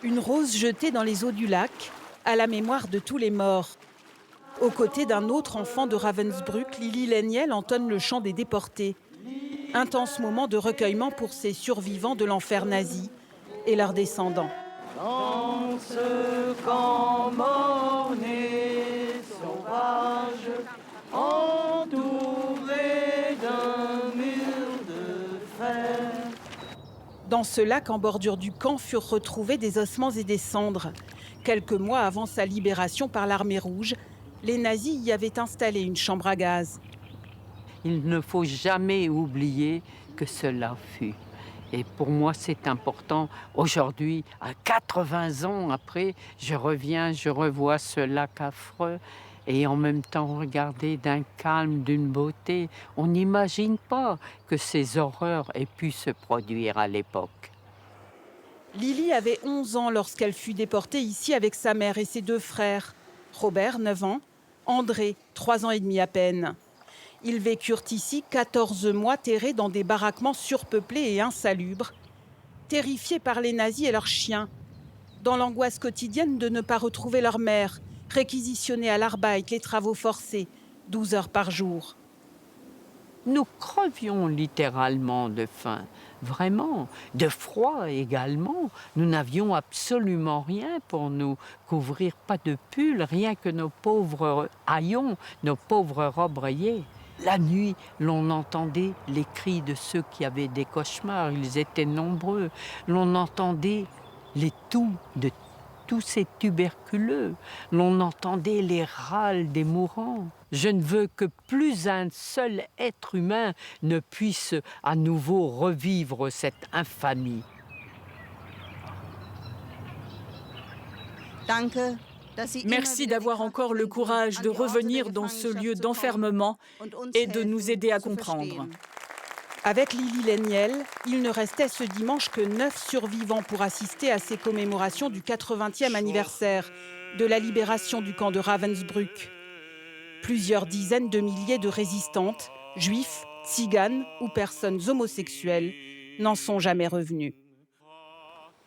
Une rose jetée dans les eaux du lac, à la mémoire de tous les morts. Aux côtés d'un autre enfant de Ravensbrück, Lili Lenniel entonne le chant des déportés. Intense moment de recueillement pour ces survivants de l'enfer nazi et leurs descendants. Dans ce camp mort-né, sauvage, entouré d'un mur de fer. Dans ce lac en bordure du camp furent retrouvés des ossements et des cendres. Quelques mois avant sa libération par l'armée rouge, les nazis y avaient installé une chambre à gaz. Il ne faut jamais oublier que cela fut. Et pour moi, c'est important. Aujourd'hui, à 80 ans après, je reviens, je revois ce lac affreux et en même temps, regarder d'un calme, d'une beauté. On n'imagine pas que ces horreurs aient pu se produire à l'époque. Lili avait 11 ans lorsqu'elle fut déportée ici avec sa mère et ses deux frères. Robert, 9 ans, André, 3 ans et demi à peine. Ils vécurent ici 14 mois terrés dans des baraquements surpeuplés et insalubres, terrifiés par les nazis et leurs chiens, dans l'angoisse quotidienne de ne pas retrouver leur mère, réquisitionnée à l'Arbeit, les travaux forcés, 12 heures par jour. Nous crevions littéralement de faim, vraiment, de froid également. Nous n'avions absolument rien pour nous couvrir, pas de pull, rien que nos pauvres haillons, nos pauvres robes rayées. La nuit, l'on entendait les cris de ceux qui avaient des cauchemars, ils étaient nombreux. L'on entendait les toux de tous ces tuberculeux. L'on entendait les râles des mourants. Je ne veux que plus un seul être humain ne puisse à nouveau revivre cette infamie. Merci d'avoir encore le courage de revenir dans ce lieu d'enfermement et de nous aider à comprendre. Avec Lili Lenniel, il ne restait ce dimanche que 9 survivants pour assister à ces commémorations du 80e anniversaire de la libération du camp de Ravensbrück. Plusieurs dizaines de milliers de résistantes, juifs, tziganes ou personnes homosexuelles, n'en sont jamais revenus.